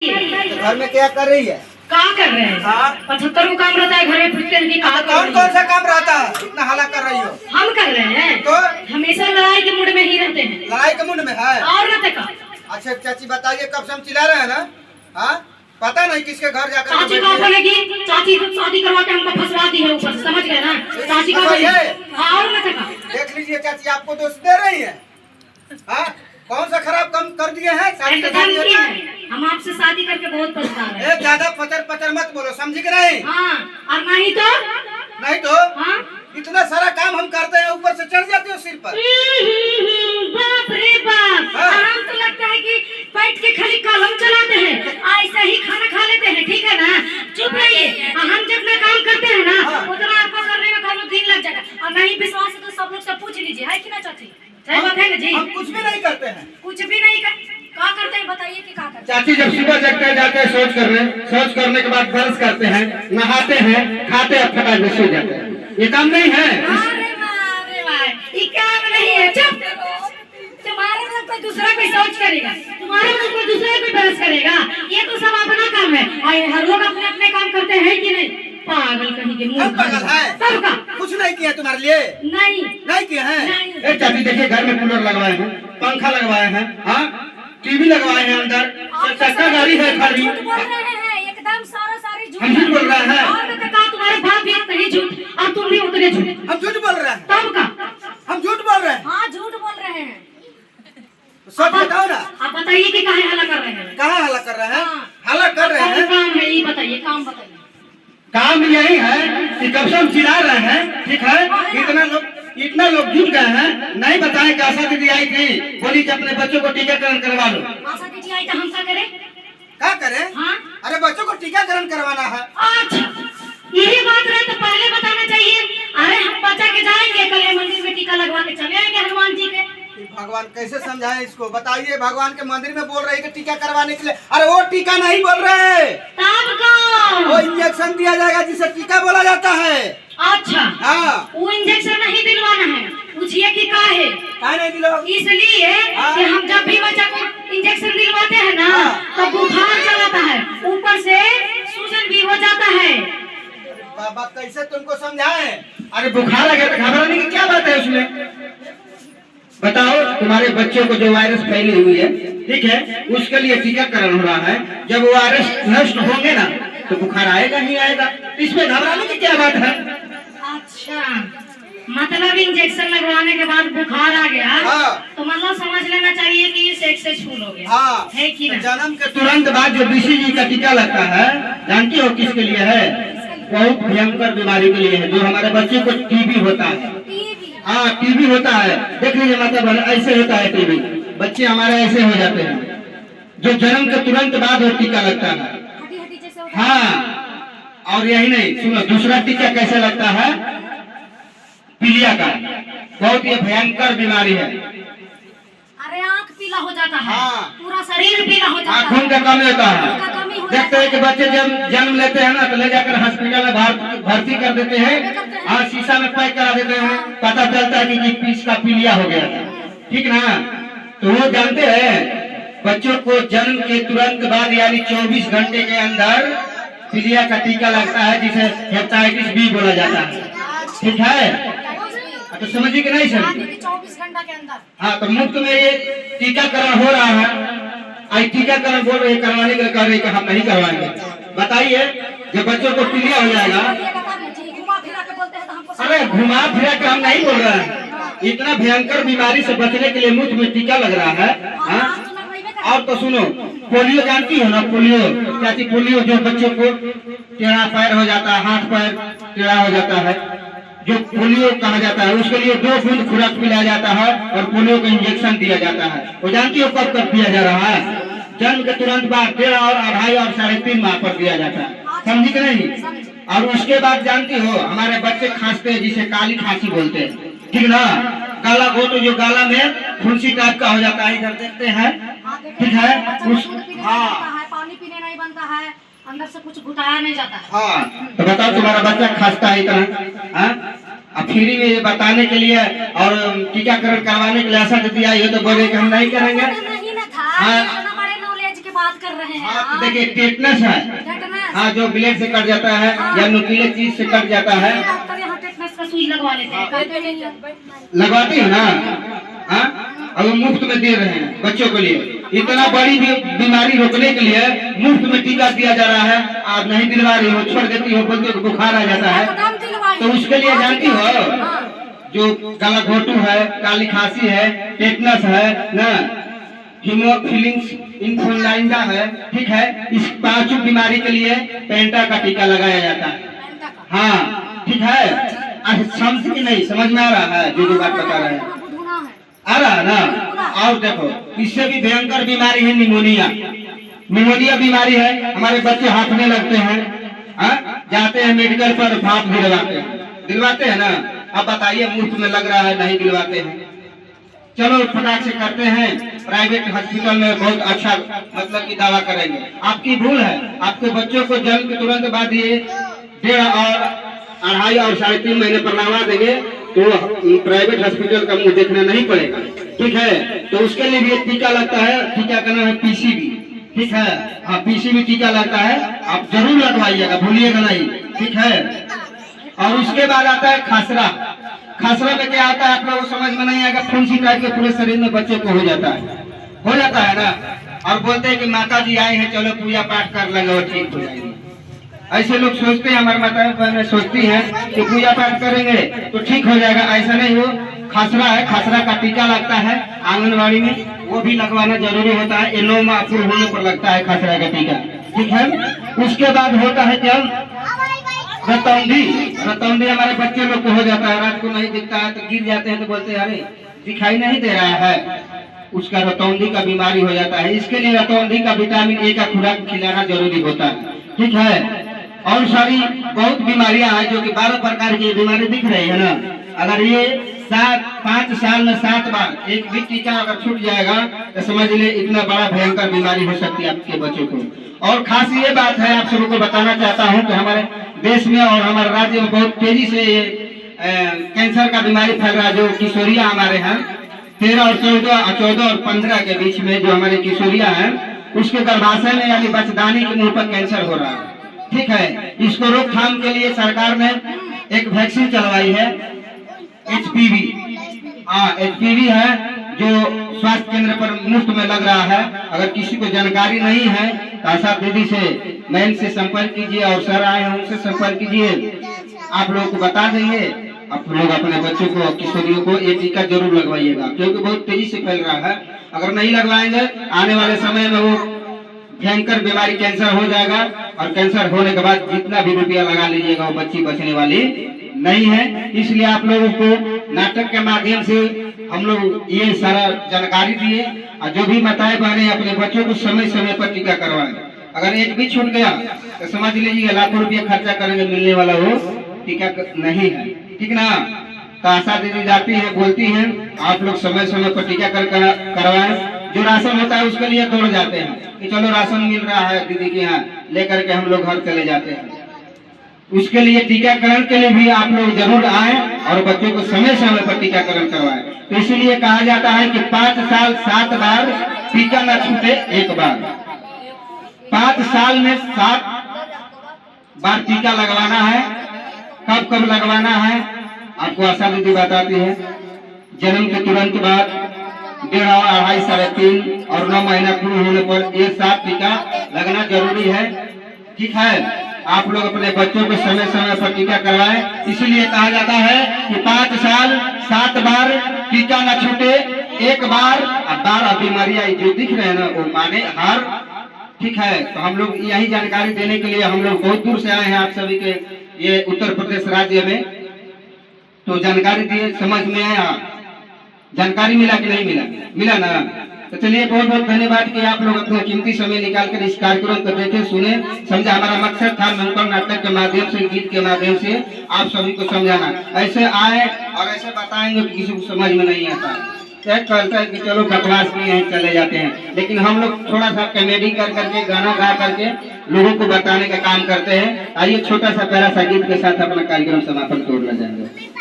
तो घर में क्या कर रही है? कहाँ कर रहे हैं? 75 को काम रहता है घर में, पूछते हैं कि कहाँ कर कौन कौन सा काम रहता है? इतना हल्ला कर रही हो? हम कर रहे हैं तो हमेशा लड़ाई के मूड में ही रहते हैं। लड़ाई के मूड में है? और रहते का। अच्छा चाची बताइए, कब से हम चिल्ला रहे हैं ना? हाँ, पता नहीं किसके घर जाकर चाची का बोलेगी, चाची शादी करवा के हमको फंसवा दी है ऊपर से, समझ गए ना? चाची का बोलेगी। हाँ, और रहते का। देख लीजिए चाची, आपको दोस्त दे रही है। हाँ, कौन सा खराब काम कर दिए हैं? शादी के बाद हम आपसे शादी करके बहुत पछता रहे हैं। ज्यादा पचर पचर मत बोलो, समझी कि नहीं? हाँ, और नहीं तो हाँ, इतना सारा काम हम करते हैं, ऊपर से चढ़ जाते हो सिर पर। बाप रे बाप। आराम तो लगता है कि बैठ के खाली कलम चलाते हैं, ऐसा ही खाना खा लेते हैं, ठीक है ना? चुप रहिए। हम जितना काम करते हैं ना, उतना आपको करने में कभी दिन लग जाएगा। और नहीं विश्वास है तो सब लोग से पूछ लीजिए, है कि ना चाची? सही बात है ना जी? हम कुछ भी नहीं करते हैं। कुछ भी नहीं कर, क्या करते हैं बताइए कि क्या करते हैं? चाची जब सुबह जगते जाते हैं, शौच करने के बाद ब्रश करते हैं, नहाते हैं, खाते और फटाक से सो जाते हैं। ये काम नहीं है? अरे वाह, ये काम नहीं है। चुप। तुम्हारे में कोई दूसरा कोई शौच करेगा, तुम्हारे में कोई दूसरा कोई ब्रश करेगा, ये तो सब अपना काम है। और हर लोग अपने अपने काम करते हैं कि नहीं? पागल कहीं के मुंह। हम पागल हैं? सबका कुछ नहीं किया तुम्हारे लिए? नहीं किया है? नहीं। चाची देखिए, घर में कूलर लगवाए हैं, पंखा लगवाए हैं, हाँ, टीवी लगवाए हैं, अंदर चक्का गाड़ी है खाली। झूठ बोल रहे हैं, एकदम सारी झूठ। हम झूठ बोल रहे हैं? और तो कहा तुम्हारे बाप भी नहीं झूठ, और तुम भी उतने झूठ। हम झूठ बोल रहे हैं? तब का हम झूठ बोल रहे हैं? हाँ, झूठ बोल रहे हैं। सच बताओ ना। आप बताइए कि काहे हल्ला कर रहे हैं? कहाँ हल्ला कर रहे हैं? हाँ। हल्ला कर रहे हैं? काम है ये बताइए, काम बताइए। काम यही है कि कब से हम चिल्ला रहे हैं, ठीक है? इतना लोग जुट गए हैं, नहीं बताए कि आशा दीदी आई थी, बोली कि अपने बच्चों को टीकाकरण करवा लो। आशा दीदी आई तो हम क्या करें? क्या करें? हाँ? अरे बच्चों को टीकाकरण करवाना है। अच्छा, यही बात रहे तो पहले बताना चाहिए। अरे हम बच्चा के जाएंगे कल मंदिर में, टीका लगवा के चले आएंगे हनुमान जी के। भगवान कैसे समझाएं इसको? बताइए, भगवान के मंदिर में बोल रही है कि टीका करवाने के लिए। अरे वो टीका नहीं बोल रहे, तब का वो इंजेक्शन दिया जाएगा जिसे टीका बोला जाता है। अच्छा, हाँ, वो इंजेक्शन नहीं दिलवाना है, पूछिए कि का है? क्या नहीं दिलो? इसलिए कि हम जब भी बच्चा को इंजेक्शन दिलवाते हैं ना, तो बुखार चलाता है, ऊपर से सूजन भी हो जाता है। बाबा कैसे तुमको समझाएं? अरे बुखार आ गया तो घबराने की क्या बात है उसमें? बताओ, तुम्हारे बच्चों को जो वायरस फैली हुई है, ठीक है, उसके लिए टीकाकरण हो रहा है। जब वो वायरस नष्ट होंगे ना, तो बुखार आएगा ही आएगा। इसमें घबराने की क्या बात है? अच्छा, मतलब इंजेक्शन लगवाने के बाद बुखार आ गया, तो मतलब समझ लेना चाहिए कि सक्सेसफुल हो गया। हाँ, है कि ना? जन्म के तुरंत बाद जो बीसीजी का टीका लगता है, जानती हो किसके लिए है? बहुत भयंकर बीमारी के लिए है, जो हमारे बच्चे को टीबी होता है। हाँ, टीबी होता है। देख लीजिए, मतलब ऐसे होता है टीबी, बच्चे हमारे ऐसे हो जाते हैं, जो जन्म के तुरंत बाद वो टीका लगता है। हाँ, और यही नहीं, सुनो दूसरा टीका कैसे लगता है? पीलिया का, बहुत ये भयंकर बीमारी है। अरे आँख पीला हो जाता है, हाँ। पूरा शरीर पीला हो जाता है, खून का कमी होता है। खून का कमी हो देखते हैं कि बच्चे जब जन्म लेते हैं ना, तो ले जाकर हॉस्पिटल में भर्ती कर देते हैं, और शीशा में पैक करा देते हैं। पता चलता है कि पीस का पीलिया हो गया था, ठीक ना? तो वो जानते हैं, बच्चों को जन्म के तुरंत बाद यानी 24 घंटे के अंदर पीलिया का टीका लगता है, जिसे हेपेटाइटिस बी बोला जाता है, ठीक है? तो समझिए कि नहीं सर? 24 घंटा के अंदर। हाँ, तो मुफ्त में ये टीकाकरण हो रहा है। आई टीकाकरण बोल रहे करवाने के लिए, कह रहे कि हम नहीं करवाएंगे। बताइए, जब बच्चों को पीलिया हो जाएगा। अरे घुमा फिरा के हम नहीं बोल रहे हैं, इतना भयंकर बीमारी से बचने के लिए मुफ्त में टीका लग रहा है। हाँ? और तो सुनो, पोलियो जानती हो ना? पोलियो चाची, पोलियो जो बच्चों को टेढ़ा पैर हो जाता है, हाथ पैर टेढ़ा हो जाता है, जो पोलियो कहा जाता है, उसके लिए 2 बूंद खुराक पिलाया जाता है और पोलियो का इंजेक्शन दिया जाता है। वो जानती हो कब कब दिया जा रहा है? जन्म के तुरंत बाद 1.5 और 2.5 और 3.5 माह पर दिया जाता है, समझी कि नहीं? और उसके बाद जानती हो, हमारे बच्चे खांसते हैं, जिसे काली खांसी बोलते हैं, ठीक ना? काला हो तो जो गाला में फुंसी टाइप का हो जाता है, इधर देखते हैं, ठीक है? हाँ, पानी पीने नहीं बनता है, अंदर से कुछ घुटाया नहीं जाता है। हाँ, तो बताओ, तुम्हारा बच्चा खांसता है इतना, हाँ? अब फ्री में बताने के लिए और टीकाकरण करवाने के लिए आशा दीदी आई हो, तो बोले कि हम नहीं करेंगे। नहीं ना था, हाँ। इतना बड़े नॉलेज की बात कर रहे हैं हाँ तो देखिए टेटनस है, हाँ जो ब्लेड से कट जाता है या नुकीले चीज से कट जाता है, डॉक्टर यहाँ टेटनस का सुई लगवा लेते हैं। लगवाती है ना। हाँ अब मुफ्त में दे रहे हैं बच्चों के लिए, इतना बड़ी बीमारी रोकने के लिए मुफ्त में टीका दिया जा रहा है। आप नहीं दिलवा रही हो, छोड़ देती हो, बोलते हो बुखार आ जाता है, तो उसके लिए जानती हो जो गला घोटू है, काली खांसी है, टेटनस है ना, हीमोफिलिस इन्फ्लुएंजा है, ठीक है, इस पांचों बीमारी के लिए पेंटा का टीका लगाया जाता है। हाँ ठीक है, समझ की नहीं समझ में आ रहा है जो बात बता रहे हैं, आ रहा है ना। और देखो इससे भी भयंकर बीमारी है निमोनिया। निमोनिया बीमारी है, हमारे बच्चे हाथने लगते हैं, जाते हैं मेडिकल पर भाप दिलवाते हैं ना। अब बताइए मुफ्त में लग रहा है, नहीं दिलवाते हैं, चलो फटाक से करते हैं, प्राइवेट हॉस्पिटल में बहुत अच्छा मतलब की दवा करेंगे। आपकी भूल है, आपके बच्चों को जन्म के तुरंत बाद ये 1.5 और 2.5 और 3.5 महीने पर लगवा देंगे तो प्राइवेट हॉस्पिटल का मुंह देखना नहीं पड़ेगा, ठीक है। तो उसके लिए भी टीका लगता है, टीका का नाम है पीसीबी, ठीक है। हाँ पीसीबी टीका लगता है, आप जरूर लगवाइएगा, भूलिएगा नहीं, ठीक है। और उसके बाद आता है खसरा। खसरा में क्या आता है आप लोगों को समझ में नहीं आएगा, फुंसी टाइप के पूरे शरीर में बच्चे को हो जाता है ना। और बोलते हैं कि माता जी आए हैं, चलो पूजा पाठ कर लेंगे और ठीक हो जाएगी। ऐसे लोग सोचते हैं, हमारी माता बहनें सोचती हैं कि पूजा पाठ करेंगे तो ठीक हो जाएगा, ऐसा नहीं हो। खसरा है, खसरा का टीका लगता है आंगनबाड़ी में, वो भी लगवाना जरूरी होता है। 9 माह पूर्ण होने पर लगता है खसरा का टीका, ठीक है। उसके बाद होता है क्या, रतौंधी। रतौंधी हमारे बच्चे लोग को हो जाता है, रात को नहीं दिखता है तो गिर जाते हैं तो बोलते हैं अरे दिखाई नहीं दे रहा है, उसका रतौंधी का बीमारी हो जाता है। इसके लिए रतौंधी का विटामिन ए का खुराक खिलाना जरूरी होता है, ठीक है। और सारी बहुत बीमारियां हैं जो कि 12 प्रकार की बीमारी दिख रही है ना। अगर ये 5 साल में 7 बार एक भी टीका अगर छूट जाएगा तो समझ ले इतना बड़ा भयंकर बीमारी हो सकती है आपके बच्चों को। और खास ये बात है, आप सबको बताना चाहता हूं कि हमारे देश में और हमारे राज्य में बहुत तेजी से कैंसर का बीमारी फैल रहा है। जो किशोरियां हमारे हैं 13 और 14 और 15 के बीच में जो हमारे किशोरियां हैं, उसके गर्भाशय में यानी बच्चेदानी के मुंह पर कैंसर हो रहा है, ठीक है। इसको रोकथाम के लिए सरकार ने एक वैक्सीन चलवाई है, HPV। HPV है जो स्वास्थ्य केंद्र पर मुफ्त में लग रहा है। अगर किसी को जानकारी नहीं है तो आशा दीदी से मैम से संपर्क कीजिए, और सर आए हैं उनसे संपर्क कीजिए, आप लोगों को बता देंगे। आप लोग अपने बच्चों को, किशोरियों को ये टीका जरूर लगवाइएगा, क्योंकि बहुत तेजी से फैल रहा है। अगर नहीं लगवाएंगे आने वाले समय में वो भयंकर बीमारी कैंसर हो जाएगा, और कैंसर होने के बाद जितना भी रुपया लगा लीजिएगा वो बच्ची बचने वाली नहीं है। इसलिए आप लोगों को नाटक के माध्यम से हम लोग ये सारा जानकारी दिए, और जो भी माताएं बहनें अपने बच्चों को समय समय पर टीका करवाएं। अगर एक भी छूट गया तो समझ लीजिए लाखों रुपया खर्चा करेंगे, मिलने वाला वो टीका नहीं है, ठीक ना। तो आशा दीदी जाती है, बोलती हैं आप लोग समय समय पर टीका करवाएं। जो राशन होता है उसके लिए दौड़ जाते हैं कि चलो राशन मिल रहा है दीदी के यहाँ, लेकर के हम लोग घर चले जाते हैं। उसके लिए टीकाकरण के लिए भी आप लोग जरूर आए और बच्चों को समय समय पर टीकाकरण करवाएं। तो इसीलिए कहा जाता है कि 5 साल 7 बार टीका न छूटे एक बार। 5 साल में 7 बार टीका लगवाना है। कब कब लगवाना है आपको आशा दीदी बताती है। जन्म के तुरंत बाद 1.5, 2.5, 3.5 और 9 महीना पूर्ण होने पर ये 7 टीका लगना जरूरी है, ठीक है। आप लोग अपने बच्चों को समय समय पर टीका करवाएं। इसीलिए कहा जाता है कि 5 साल 7 बार टीका न छूटे एक बार। 12 बीमारियां जो दिख रहे हैं ना वो माने हार, ठीक है। तो हम लोग यही जानकारी देने के लिए हम लोग बहुत दूर से आए हैं आप सभी के ये उत्तर प्रदेश राज्य में। तो जानकारी दिए, समझ में आया, जानकारी मिला कि नहीं मिला? मिला ना। तो चलिए बहुत बहुत धन्यवाद कि आप लोग अपना कीमती समय निकाल कर इस कार्यक्रम को देखे, सुने, समझा। हमारा मकसद था नुक्कड़ नाटक के माध्यम से, गीत के माध्यम से आप सभी को समझाना। ऐसे आए और ऐसे बताएंगे कि किसी को समझ में नहीं आता, कहता है कि चलो बकवास में यहीं चले जाते हैं। लेकिन हम लोग थोड़ा सा कॉमेडी कर करके, गाना गा करके लोगों को बताने का काम करते हैं। आइए छोटा सा प्यारा सा गीत के साथ अपना कार्यक्रम समापन तोड़ना चाहेंगे।